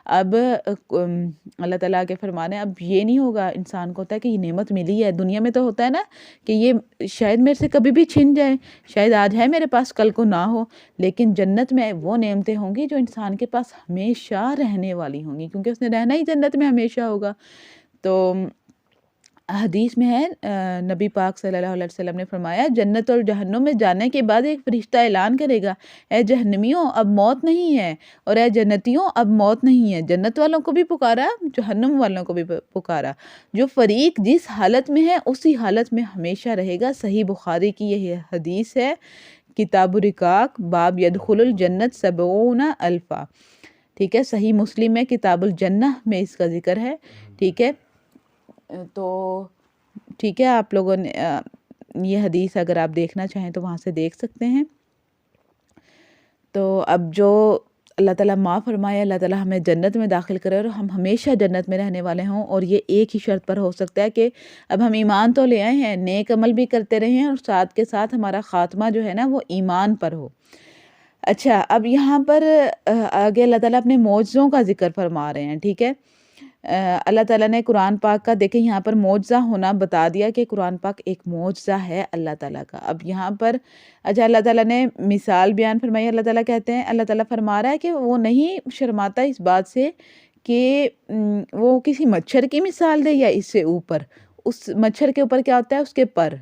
اب اللہ تعالیٰ کے فرمانے اب یہ نہیں ہوگا. انسان کو ہوتا ہے کہ یہ نعمت ملی ہے، دنیا میں تو ہوتا ہے نا کہ یہ شاید میرے سے کبھی بھی چھن جائے، شاید آج ہے میرے پاس کل کو نہ ہو، لیکن جنت میں وہ نعمتیں ہوں گی جو انسان کے پاس ہمیشہ رہنے والی ہوں گی، کیونکہ اس نے رہنا ہی جنت میں ہمیشہ ہوگا. تو حدیث میں ہے نبی پاک صلی اللہ علیہ وسلم نے فرمایا جنت اور جہنم میں جانے کے بعد ایک فرشتہ اعلان کرے گا، اے جہنمیوں اب موت نہیں ہے، اور اے جنتیوں اب موت نہیں ہے. جنت والوں کو بھی پکارا، جہنم والوں کو بھی پکارا. جو فریق جس حالت میں ہے اسی حالت میں ہمیشہ رہے گا. صحیح بخاری کی یہ حدیث ہے، کتاب الرقاق، باب یدخل الجنت 70,000. ٹھیک ہے. صحیح مسلم میں کتاب الجنہ میں اس کا ذکر ہے. ٹھیک ہے. تو ٹھیک ہے، آپ لوگوں نے یہ حدیث اگر آپ دیکھنا چاہیں تو وہاں سے دیکھ سکتے ہیں. تو اب جو اللہ تعالیٰ معاف فرمائے، اللہ تعالیٰ ہمیں جنت میں داخل کرے اور ہم ہمیشہ جنت میں رہنے والے ہوں. اور یہ ایک ہی شرط پر ہو سکتا ہے کہ اب ہم ایمان تو لے آئے ہیں، نیک عمل بھی کرتے رہے ہیں، اور ساتھ کے ساتھ ہمارا خاتمہ جو ہے نا وہ ایمان پر ہو. اچھا اب یہاں پر آگے اللہ تعالیٰ اپنے معجزوں کا ذکر فرما رہے ہیں. ٹھیک ہے. اللہ تعالیٰ نے قرآن پاک کا دیکھیں یہاں پر معجزہ ہونا بتا دیا کہ قرآن پاک ایک معجزہ ہے اللہ تعالیٰ کا. اب یہاں پر اچھا اللہ تعالیٰ نے مثال بیان فرمائی. اللہ تعالیٰ کہتے ہیں، اللہ تعالیٰ فرما رہا ہے کہ وہ نہیں شرماتا اس بات سے کہ وہ کسی مچھر کی مثال دے یا اس سے اوپر. اس مچھر کے اوپر کیا ہوتا ہے؟ اس کے پر.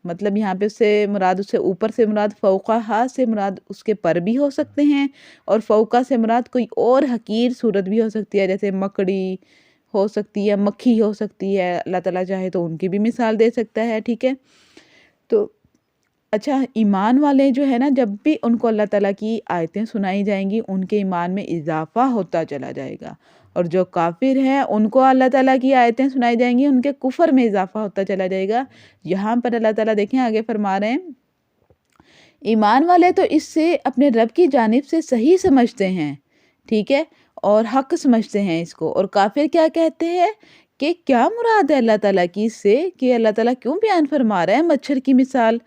مطلب یہاں پہ اس سے مراد، اس سے اوپر سے مراد فوقہ سے مراد اس کے پر بھی ہو سکتے ہیں، اور فوقہ سے مراد کوئی اور حقیر صورت بھی ہو سکتی ہے، جیسے مکڑی ہو سکتی ہے، مکھی ہو سکتی ہے. اللہ تعالیٰ چاہے تو ان کی بھی مثال دے سکتا ہے. ٹھیک ہے. تو اچھا ایمان والے جو ہے نا، جب بھی ان کو اللہ تعالیٰ کی آیتیں سنائی جائیں گی ان کے ایمان میں اضافہ ہوتا چلا جائے گا، اور جو کافر ہیں ان کو اللہ تعالیٰ کی آیتیں سنائی جائیں گی ان کے کفر میں اضافہ ہوتا چلا جائے گا. یہاں پر اللہ تعالیٰ دیکھیں آگے فرما رہے ہیں، ایمان والے تو اس سے اپنے رب کی جانب سے صحیح سمجھتے ہیں. ٹھیک ہے. اور حق سمجھتے ہیں اس کو. اور کافر کیا کہتے ہیں کہ کیا مراد ہے اللہ تعالیٰ کی اس سے، کہ اللہ تعالیٰ کیوں بیان فرما رہا ہے مچھر کی مثال.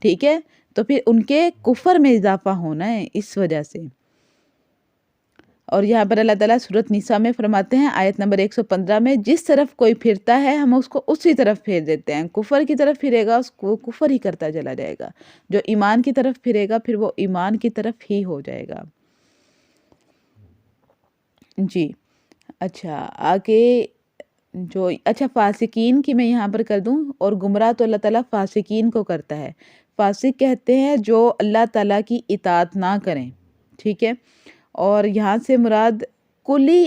ٹھیک ہے. تو پھر ان کے کفر میں اضافہ ہونا ہے اس وجہ سے. اور یہاں پر اللہ تعالیٰ سورۃ نساء میں فرماتے ہیں آیت نمبر 115 میں، جس طرف کوئی پھرتا ہے ہم اس کو اسی طرف پھیر دیتے ہیں. کفر کی طرف پھرے گا اس کو کفر ہی کرتا چلا جائے گا، جو ایمان کی طرف پھرے گا پھر وہ ایمان کی طرف ہی ہو جائے گا. جی. اچھا آگے جو اچھا فاسقین کی میں یہاں پر کر دوں. اور گمراہ تو اللہ تعالیٰ فاسقین کو کرتا ہے. فاسق کہتے ہیں جو اللہ تعالیٰ کی اطاعت نہ کریں. ٹھیک ہے. اور یہاں سے مراد کلی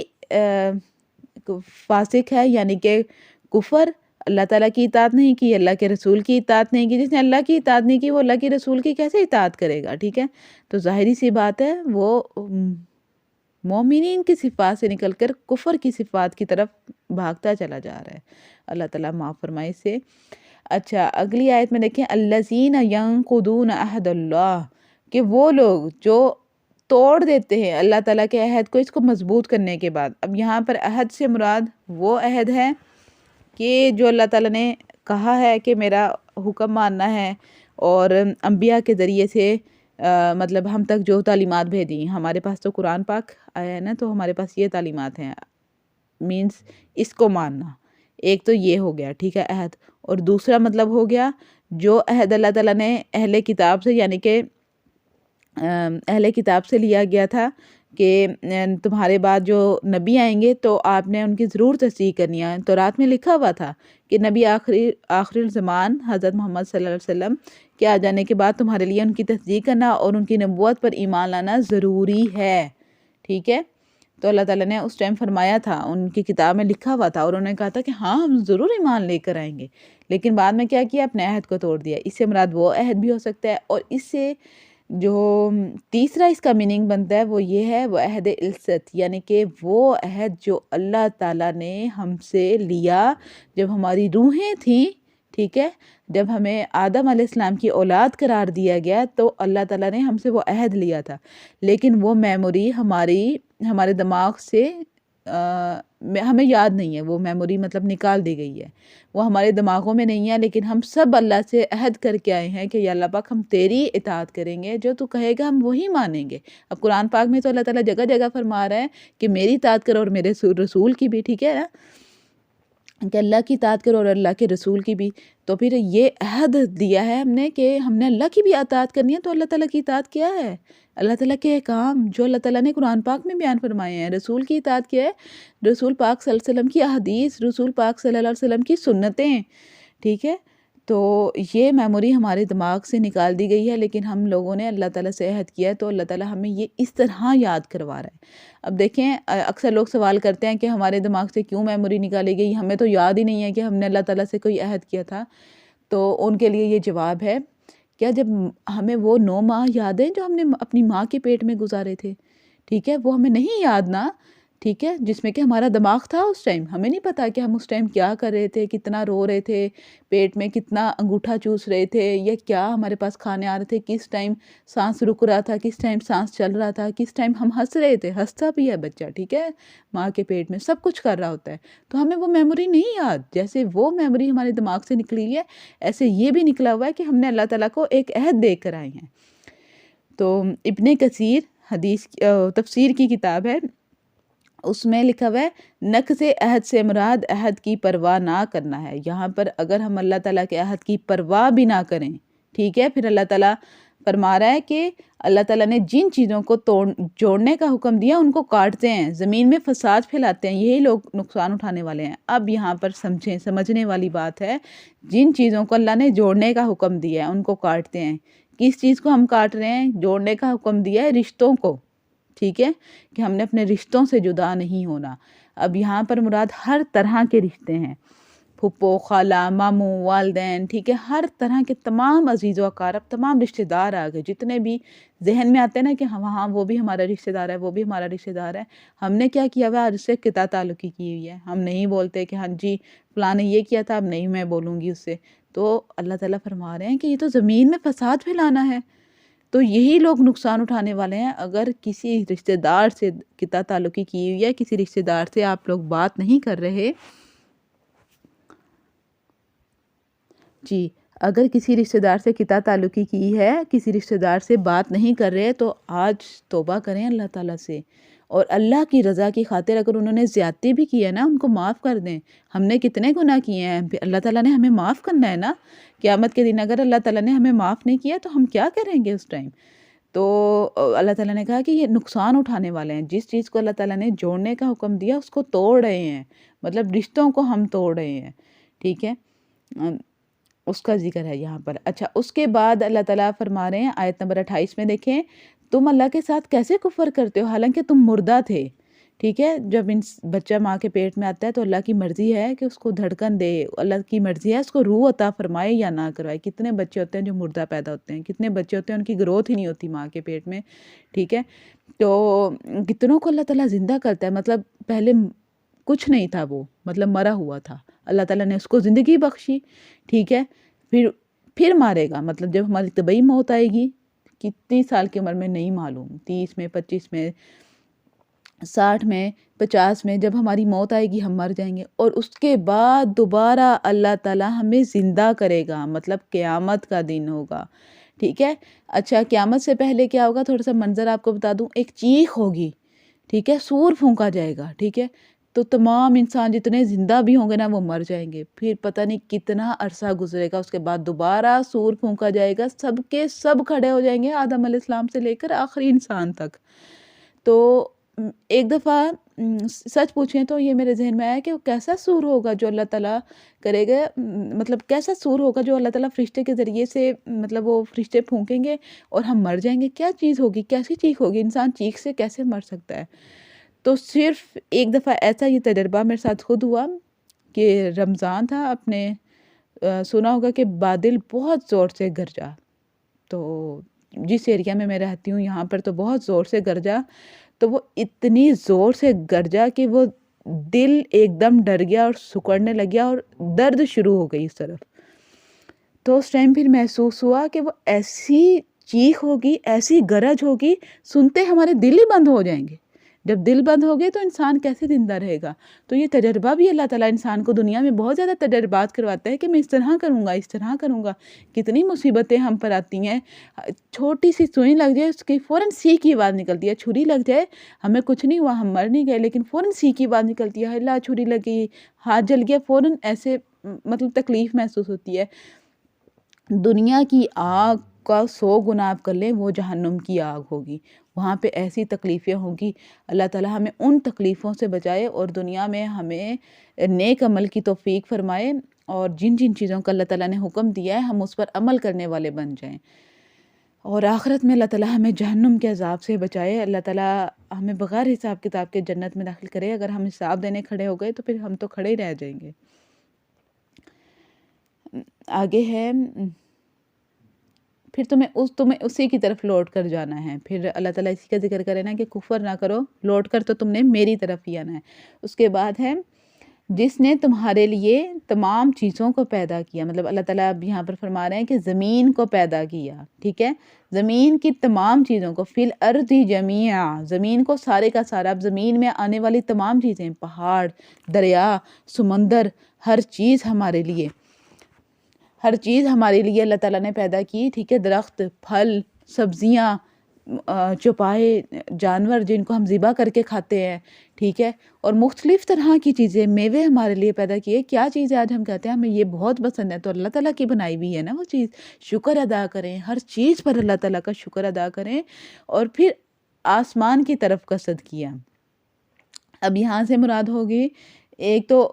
فاسق ہے، یعنی کہ کفر، اللہ تعالیٰ کی اطاعت نہیں کی، اللہ کے رسول کی اطاعت نہیں کی. جس نے اللہ کی اطاعت نہیں کی وہ اللہ کی رسول کی کیسے اطاعت کرے گا. ٹھیک ہے. تو ظاہری سی بات ہے وہ مومنین کی صفات سے نکل کر کفر کی صفات کی طرف بھاگتا چلا جا رہا ہے. اللہ تعالیٰ معاف فرمائے سے. اچھا اگلی آیت میں دیکھیں، الذین ینقضون عہد اللہ، کہ وہ لوگ جو توڑ دیتے ہیں اللہ تعالیٰ کے عہد کو اس کو مضبوط کرنے کے بعد. اب یہاں پر عہد سے مراد وہ عہد ہے کہ جو اللہ تعالیٰ نے کہا ہے کہ میرا حکم ماننا ہے، اور انبیاء کے ذریعے سے مطلب ہم تک جو تعلیمات بھیجی، ہمارے پاس تو قرآن پاک آیا ہے نا، تو ہمارے پاس یہ تعلیمات ہیں، مینس اس کو ماننا. ایک تو یہ ہو گیا. ٹھیک ہے عہد. اور دوسرا مطلب ہو گیا جو عہد اللہ تعالیٰ نے اہل کتاب سے، یعنی کہ اہل کتاب سے لیا گیا تھا کہ تمہارے بعد جو نبی آئیں گے تو آپ نے ان کی ضرور تصدیق کرنی ہے. تورات میں لکھا ہوا تھا کہ نبی آخری الزمان حضرت محمد صلی اللہ علیہ وسلم کے آ جانے کے بعد تمہارے لیے ان کی تصدیق کرنا اور ان کی نبوت پر ایمان لانا ضروری ہے. ٹھیک ہے. تو اللہ تعالیٰ نے اس ٹائم فرمایا تھا، ان کی کتاب میں لکھا ہوا تھا، اور انہوں نے کہا تھا کہ ہاں ہم ضرور ایمان لے کر آئیں گے. لیکن بعد میں کیا کیا؟ اپنے عہد کو توڑ دیا. اس سے مراد وہ عہد بھی ہو سکتا ہے. اور اس سے جو تیسرا اس کا میننگ بنتا ہے وہ یہ ہے، وہ عہد الست، یعنی کہ وہ عہد جو اللہ تعالیٰ نے ہم سے لیا جب ہماری روحیں تھیں. ٹھیک ہے، جب ہمیں آدم علیہ السلام کی اولاد قرار دیا گیا تو اللہ تعالیٰ نے ہم سے وہ عہد لیا تھا، لیکن وہ میموری ہمارے دماغ سے ہمیں یاد نہیں ہے، وہ میموری مطلب نکال دی گئی ہے، وہ ہمارے دماغوں میں نہیں ہے، لیکن ہم سب اللہ سے عہد کر کے آئے ہیں کہ یا اللہ پاک ہم تیری اطاعت کریں گے، جو تو کہے گا ہم وہی مانیں گے۔ اب قرآن پاک میں تو اللہ تعالیٰ جگہ جگہ فرما رہا ہے کہ میری اطاعت کرو اور میرے رسول کی بھی، ٹھیک ہے نا، کہ اللہ کی اطاعت کرو اور اللہ کے رسول کی بھی۔ تو پھر یہ عہد دیا ہے ہم نے کہ ہم نے اللہ کی بھی اطاعت کرنی ہے، تو اللہ تعالیٰ کی اطاعت کیا ہے؟ اللہ تعالیٰ کے احکام جو اللہ تعالیٰ نے قرآن پاک میں بیان فرمائے ہیں۔ رسول کی اطاعت کیا ہے؟ رسول پاک صلی اللہ علیہ وسلم کی احادیث، رسول پاک صلی اللہ علیہ وسلم کی سنتیں، ٹھیک ہے۔ تو یہ میموری ہمارے دماغ سے نکال دی گئی ہے، لیکن ہم لوگوں نے اللہ تعالیٰ سے عہد کیا ہے، تو اللہ تعالیٰ ہمیں یہ اس طرح یاد کروا رہا ہے۔ اب دیکھیں، اکثر لوگ سوال کرتے ہیں کہ ہمارے دماغ سے کیوں میموری نکالی گئی، ہمیں تو یاد ہی نہیں ہے کہ ہم نے اللہ تعالیٰ سے کوئی عہد کیا تھا۔ تو ان کے لیے یہ جواب ہے، کیا جب ہمیں وہ 9 ماہ یاد ہیں جو ہم نے اپنی ماں کے پیٹ میں گزارے تھے، ٹھیک ہے، وہ ہمیں نہیں یاد نا، ٹھیک ہے، جس میں کہ ہمارا دماغ تھا اس ٹائم، ہمیں نہیں پتا کہ ہم اس ٹائم کیا کر رہے تھے، کتنا رو رہے تھے، پیٹ میں کتنا انگوٹھا چوس رہے تھے، یا کیا ہمارے پاس کھانے آ رہے تھے، کس ٹائم سانس رک رہا تھا، کس ٹائم سانس چل رہا تھا، کس ٹائم ہم ہنس رہے تھے، ہنستا بھی ہے بچہ، ٹھیک ہے، ماں کے پیٹ میں سب کچھ کر رہا ہوتا ہے، تو ہمیں وہ میموری نہیں یاد۔ جیسے وہ میموری ہمارے دماغ سے نکلی ہے، ایسے یہ بھی نکلا ہوا ہے کہ ہم نے اللہ تعالیٰ کو ایک عہد دے کر آئے ہیں۔ تو ابن کثیر تفسیر کی کتاب ہے، اس میں لکھا ہوا ہے نقض عہد سے مراد عہد کی پرواہ نہ کرنا ہے۔ یہاں پر اگر ہم اللہ تعالیٰ کے عہد کی پرواہ بھی نہ کریں، ٹھیک ہے، پھر اللہ تعالیٰ فرما رہا ہے کہ اللہ تعالیٰ نے جن چیزوں کو جوڑنے کا حکم دیا ان کو کاٹتے ہیں، زمین میں فساد پھیلاتے ہیں، یہی لوگ نقصان اٹھانے والے ہیں۔ اب یہاں پر سمجھنے والی بات ہے، جن چیزوں کو اللہ نے جوڑنے کا حکم دیا ہے ان کو کاٹتے ہیں۔ کس چیز کو ہم کاٹ رہے ہیں؟ جوڑنے کا حکم دیا ہے رشتوں کو، ٹھیک ہے، کہ ہم نے اپنے رشتوں سے جدا نہیں ہونا۔ اب یہاں پر مراد ہر طرح کے رشتے ہیں، پھپھو، خالہ، ماموں، والدین، ٹھیک ہے، ہر طرح کے تمام عزیز و اقارب، تمام رشتہ دار آ گئے، جتنے بھی ذہن میں آتے ہیں نا کہ ہاں وہ بھی ہمارا رشتہ دار ہے، وہ بھی ہمارا رشتہ دار ہے، ہم نے کیا کیا ہوا؟ آج سے قطع تعلقی کی ہوئی ہے، ہم نہیں بولتے کہ ہاں جی فلاں نے یہ کیا تھا، اب نہیں میں بولوں گی اس سے۔ تو اللہ تعالیٰ فرما رہے ہیں کہ یہ تو زمین میں فساد پھیلانا ہے، تو یہی لوگ نقصان اٹھانے والے ہیں۔ اگر کسی رشتہ دار سے قطع تعلقی کی ہوئی ہے، کسی رشتہ دار سے آپ لوگ بات نہیں کر رہے، جی، اگر کسی رشتہ دار سے قطع تعلقی کی ہے، کسی رشتہ دار سے بات نہیں کر رہے، تو آج توبہ کریں اللہ تعالیٰ سے، اور اللہ کی رضا کی خاطر اگر انہوں نے زیادتی بھی کی ہے نا، ان کو معاف کر دیں۔ ہم نے کتنے گناہ کیے ہیں، اللہ تعالیٰ نے ہمیں معاف کرنا ہے نا۔ قیامت کے دن اگر اللہ تعالیٰ نے ہمیں معاف نہیں کیا تو ہم کیا کریں گے اس ٹائم؟ تو اللہ تعالیٰ نے کہا کہ یہ نقصان اٹھانے والے ہیں، جس چیز کو اللہ تعالیٰ نے جوڑنے کا حکم دیا اس کو توڑ رہے ہیں، مطلب رشتوں کو ہم توڑ رہے ہیں، ٹھیک ہے، اس کا ذکر ہے یہاں پر۔ اچھا، اس کے بعد اللہ تعالیٰ فرما رہے ہیں آیت نمبر 28 میں، دیکھیں، تم اللہ کے ساتھ کیسے کفر کرتے ہو حالانکہ تم مردہ تھے، ٹھیک ہے، جب بچہ ماں کے پیٹ میں آتا ہے تو اللہ کی مرضی ہے کہ اس کو دھڑکن دے، اللہ کی مرضی ہے اس کو روح عطا فرمائے یا نہ کروائے۔ کتنے بچے ہوتے ہیں جو مردہ پیدا ہوتے ہیں، کتنے بچے ہوتے ہیں ان کی گروتھ ہی نہیں ہوتی ماں کے پیٹ میں، ٹھیک ہے، تو کتنوں کو اللہ تعالیٰ زندہ کرتا ہے، مطلب پہلے کچھ نہیں تھا، وہ مطلب مرا ہوا تھا، اللہ تعالیٰ نے اس کو زندگی بخشی، ٹھیک ہے، پھر مارے گا، مطلب جب ہماری طبعی موت آئے گی، کتنی سال کی عمر میں نہیں معلوم، 30 میں، 25 میں، 60 میں، 50 میں، جب ہماری موت آئے گی ہم مر جائیں گے، اور اس کے بعد دوبارہ اللہ تعالیٰ ہمیں زندہ کرے گا، مطلب قیامت کا دن ہوگا، ٹھیک ہے۔ اچھا، قیامت سے پہلے کیا ہوگا؟ تھوڑا سا منظر آپ کو بتا دوں، ایک چیخ ہوگی، ٹھیک ہے، سور پھونکا جائے گا، ٹھیک ہے، تو تمام انسان جتنے زندہ بھی ہوں گے نا وہ مر جائیں گے، پھر پتہ نہیں کتنا عرصہ گزرے گا، اس کے بعد دوبارہ سور پھونکا جائے گا، سب کے سب کھڑے ہو جائیں گے، آدم علیہ السلام سے لے کر آخری انسان تک۔ تو ایک دفعہ سچ پوچھیں تو یہ میرے ذہن میں آیا کہ وہ کیسا سور ہوگا جو اللہ تعالیٰ کرے گا، مطلب کیسا سور ہوگا جو اللہ تعالیٰ فرشتے کے ذریعے سے، مطلب وہ فرشتے پھونکیں گے اور ہم مر جائیں گے، کیا چیز ہوگی، کیسی چیخ ہوگی، انسان چیخ سے کیسے مر سکتا ہے؟ تو صرف ایک دفعہ ایسا یہ تجربہ میرے ساتھ خود ہوا کہ رمضان تھا، اپنے سنا ہوگا کہ بادل بہت زور سے گرجا، تو جس ایریا میں رہتی ہوں یہاں پر تو بہت زور سے گرجا، تو وہ اتنی زور سے گرجا کہ وہ دل ایک دم ڈر گیا اور سکڑنے لگ گیا اور درد شروع ہو گئی اس طرف، تو اس ٹائم پھر محسوس ہوا کہ وہ ایسی چیخ ہوگی، ایسی گرج ہوگی، سنتے ہمارے دل ہی بند ہو جائیں گے۔ جب دل بند ہو گئے تو انسان کیسے زندہ رہے گا؟ تو یہ تجربہ بھی اللہ تعالیٰ انسان کو دنیا میں بہت زیادہ تجربات کرواتا ہے کہ میں اس طرح کروں گا، اس طرح کروں گا۔ کتنی مصیبتیں ہم پر آتی ہیں، چھوٹی سی سوئی لگ جائے اس کی فوراً سی کی آواز نکلتی ہے، چھری لگ جائے ہمیں کچھ نہیں ہوا، ہم مر نہیں گئے، لیکن فوراً سی کی آواز نکلتی ہے، اللہ چھری لگی، ہاتھ جل گیا، فوراً ایسے مطلب تکلیف محسوس ہوتی ہے۔ دنیا کی آگ کا 100 گنا آپ کر لیں وہ جہنم کی آگ ہوگی، وہاں پہ ایسی تکلیفیں ہوں گی۔ اللہ تعالیٰ ہمیں ان تکلیفوں سے بچائے اور دنیا میں ہمیں نیک عمل کی توفیق فرمائے، اور جن جن چیزوں کا اللہ تعالیٰ نے حکم دیا ہے ہم اس پر عمل کرنے والے بن جائیں، اور آخرت میں اللہ تعالیٰ ہمیں جہنم کے عذاب سے بچائے۔ اللہ تعالیٰ ہمیں بغیر حساب کتاب کے جنت میں داخل کرے۔ اگر ہم حساب دینے کھڑے ہو گئے تو پھر ہم تو کھڑے ہی رہ جائیں گے۔ آگے ہے پھر تمہیں اسی کی طرف لوٹ کر جانا ہے۔ پھر اللہ تعالیٰ اسی کا ذکر کرے نا کہ کفر نہ کرو، لوٹ کر تو تم نے میری طرف ہی آنا ہے۔ اس کے بعد ہے جس نے تمہارے لیے تمام چیزوں کو پیدا کیا، مطلب اللہ تعالیٰ اب یہاں پر فرما رہے ہیں کہ زمین کو پیدا کیا، ٹھیک ہے، زمین کی تمام چیزوں کو، فی الارض جمیعا، زمین کو سارے کا سارا، اب زمین میں آنے والی تمام چیزیں، پہاڑ، دریا، سمندر، ہر چیز ہمارے لیے اللہ تعالیٰ نے پیدا کی، ٹھیک ہے، درخت، پھل، سبزیاں، چوپائے جانور جن کو ہم ذبح کر کے کھاتے ہیں، ٹھیک ہے، اور مختلف طرح کی چیزیں، میوے ہمارے لیے پیدا کیے۔ کیا چیز ہے آج ہم کہتے ہیں ہمیں یہ بہت پسند ہے، تو اللہ تعالیٰ کی بنائی ہوئی ہے نا وہ چیز، شکر ادا کریں، ہر چیز پر اللہ تعالیٰ کا شکر ادا کریں۔ اور پھر آسمان کی طرف قصد کیا، اب یہاں سے مراد ہوگی ایک تو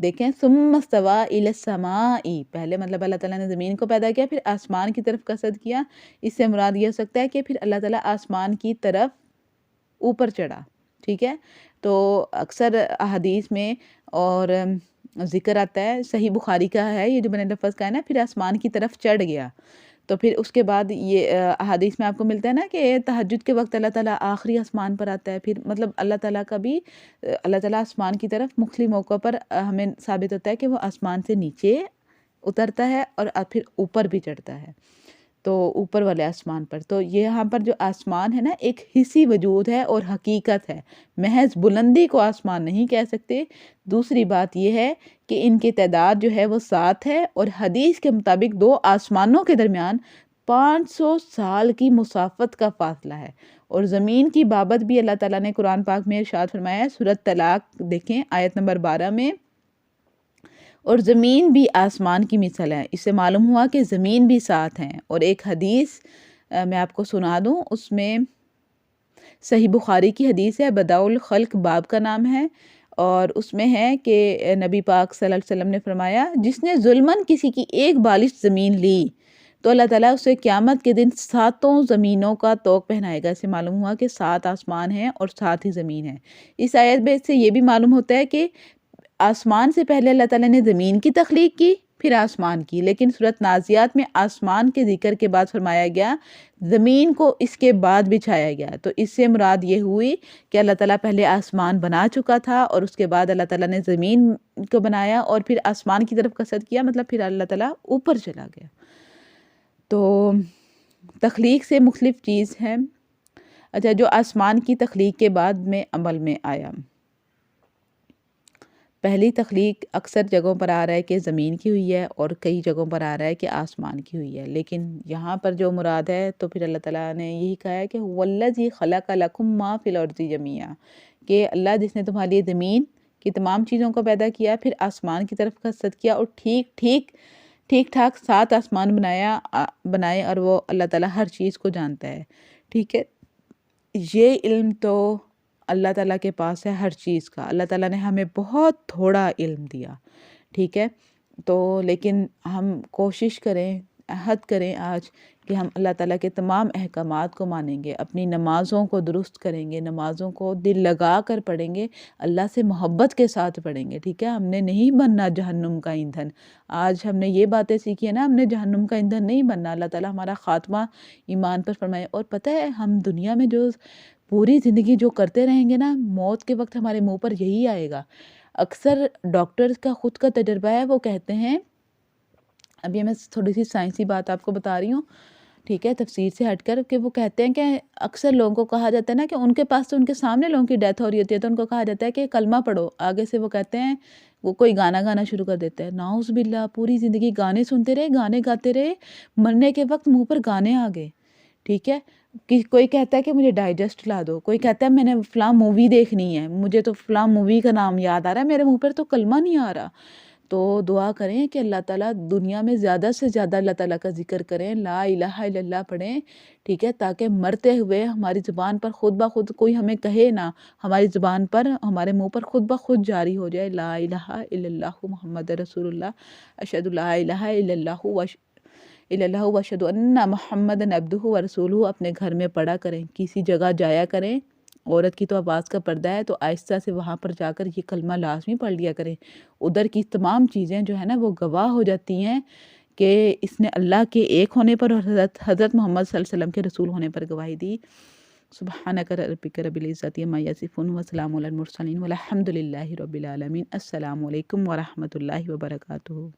دیکھیں ثم استوى الى السماء، پہلے مطلب اللہ تعالیٰ نے زمین کو پیدا کیا، پھر آسمان کی طرف قصد کیا۔ اس سے مراد یہ ہو سکتا ہے کہ پھر اللہ تعالیٰ آسمان کی طرف اوپر چڑھا، ٹھیک ہے۔ تو اکثر احادیث میں اور ذکر آتا ہے، صحیح بخاری کا ہے یہ جو میں نے لفظ کہا ہے نا، پھر آسمان کی طرف چڑھ گیا۔ تو پھر اس کے بعد یہ احادیث میں آپ کو ملتا ہے نا کہ تہجد کے وقت اللہ تعالیٰ آخری آسمان پر آتا ہے، پھر مطلب اللہ تعالیٰ کا بھی، اللہ تعالیٰ آسمان کی طرف مختلف موقع پر ہمیں ثابت ہوتا ہے کہ وہ آسمان سے نیچے اترتا ہے اور پھر اوپر بھی چڑھتا ہے، تو اوپر والے آسمان پر۔ تو یہ یہاں پر جو آسمان ہے نا ایک حصی وجود ہے اور حقیقت ہے، محض بلندی کو آسمان نہیں کہہ سکتے۔ دوسری بات یہ ہے کہ ان کی تعداد جو ہے وہ 7 ہے، اور حدیث کے مطابق 2 آسمانوں کے درمیان 500 سال کی مسافت کا فاصلہ ہے۔ اور زمین کی بابت بھی اللہ تعالیٰ نے قرآن پاک میں ارشاد فرمایا ہے، سورۃ طلاق دیکھیں آیت نمبر 12 میں، اور زمین بھی آسمان کی مثل ہے۔ اس سے معلوم ہوا کہ زمین بھی 7 ہیں۔ اور ایک حدیث میں آپ کو سنا دوں، اس میں صحیح بخاری کی حدیث ہے، بداء الخلق باب کا نام ہے، اور اس میں ہے کہ نبی پاک صلی اللہ علیہ وسلم نے فرمایا جس نے ظلماً کسی کی ایک بالش زمین لی تو اللہ تعالیٰ اسے قیامت کے دن 7 زمینوں کا طوق پہنائے گا۔ اس سے معلوم ہوا کہ 7 آسمان ہیں اور 7 ہی زمین ہے۔ اس آیت میں سے یہ بھی معلوم ہوتا ہے کہ آسمان سے پہلے اللہ تعالیٰ نے زمین کی تخلیق کی، پھر آسمان کی، لیکن سورۃ نازعات میں آسمان کے ذکر کے بعد فرمایا گیا زمین کو اس کے بعد بچھایا گیا۔ تو اس سے مراد یہ ہوئی کہ اللہ تعالیٰ پہلے آسمان بنا چکا تھا اور اس کے بعد اللہ تعالیٰ نے زمین کو بنایا اور پھر آسمان کی طرف قصد کیا، مطلب پھر اللہ تعالیٰ اوپر چلا گیا۔ تو تخلیق سے مختلف چیز ہے۔ اچھا، جو آسمان کی تخلیق کے بعد میں عمل میں آیا، پہلی تخلیق اکثر جگہوں پر آ رہا ہے کہ زمین کی ہوئی ہے، اور کئی جگہوں پر آ رہا ہے کہ آسمان کی ہوئی ہے، لیکن یہاں پر جو مراد ہے تو پھر اللہ تعالیٰ نے یہی کہا ہے کہ وَالَّذِي خَلَقَ لَكُم مَّا فِي الْأَرْضِ جَمِيعًا، کہ اللہ جس نے تمہارے لیے زمین کی تمام چیزوں کو پیدا کیا، پھر آسمان کی طرف قصد کیا، اور ٹھیک ٹھاک 7 آسمان بنائے، اور وہ اللہ تعالیٰ ہر چیز کو جانتا ہے، ٹھیک ہے۔ یہ علم تو اللہ تعالیٰ کے پاس ہے ہر چیز کا، اللہ تعالیٰ نے ہمیں بہت تھوڑا علم دیا، ٹھیک ہے، تو لیکن ہم کوشش کریں، عہد کریں آج کہ ہم اللہ تعالیٰ کے تمام احکامات کو مانیں گے، اپنی نمازوں کو درست کریں گے، نمازوں کو دل لگا کر پڑھیں گے، اللہ سے محبت کے ساتھ پڑھیں گے، ٹھیک ہے۔ ہم نے نہیں بننا جہنم کا ایندھن، آج ہم نے یہ باتیں سیکھی ہیں نا، ہم نے جہنم کا ایندھن نہیں بننا، اللہ تعالیٰ ہمارا خاتمہ ایمان پر فرمائے۔ اور پتہ ہے ہم دنیا میں جو پوری زندگی جو کرتے رہیں گے نا، موت کے وقت ہمارے منہ پر یہی آئے گا۔ اکثر ڈاکٹرز کا خود کا تجربہ ہے، وہ کہتے ہیں ابھی میں تھوڑی سی سائنسی بات آپ کو بتا رہی ہوں، ٹھیک ہے، تفسیر سے ہٹ کر، کہ وہ کہتے ہیں کہ اکثر لوگوں کو کہا جاتا ہے نا کہ ان کے پاس تو ان کے سامنے لوگوں کی ڈیتھ ہو رہی ہوتی ہے تو ان کو کہا جاتا ہے کہ کلمہ پڑھو، آگے سے وہ کہتے ہیں وہ کوئی گانا گانا شروع کر دیتے ہیں، نعوذ باللہ، پوری زندگی گانے سنتے رہے، گانے گاتے رہے، مرنے کے وقت منہ پر گانے آ گئے، ٹھیک ہے، کوئی کہتا ہے کہ مجھے ڈائجسٹ لا دو، کوئی کہتا ہے میں نے فلاں مووی دیکھنی ہے، مجھے تو فلاں مووی کا نام یاد آ رہا ہے، میرے منہ پر تو کلمہ نہیں آ رہا۔ تو دعا کریں کہ اللہ تعالیٰ دنیا میں زیادہ سے زیادہ اللہ تعالیٰ کا ذکر کریں، لا الہ الا اللہ پڑھیں، ٹھیک ہے، تاکہ مرتے ہوئے ہماری زبان پر خود بخود کوئی ہمیں کہے نہ، ہماری زبان پر، ہمارے منہ پر خود بخود جاری ہو جائے، لا الہ الا اللہ محمد رسول اللہ، اشہد لا الہ الا اللہ واشہد ان محمد عبدہ ورسولہ، اپنے گھر میں پڑھا کریں، کسی جگہ جایا کریں، عورت کی تو آواز کا پردہ ہے تو آہستہ سے وہاں پر جا کر یہ کلمہ لازمی پڑھ لیا کریں، ادھر کی تمام چیزیں جو ہے نا وہ گواہ ہو جاتی ہیں کہ اس نے اللہ کے ایک ہونے پر اور حضرت محمد صلی اللہ علیہ وسلم کے رسول ہونے پر گواہی دی۔ سبحانک ربک رب العزت عما یصفون وسلام علی المرسلین والحمد للہ رب العالمین۔ السلام علیکم ورحمۃ اللہ وبرکاتہ۔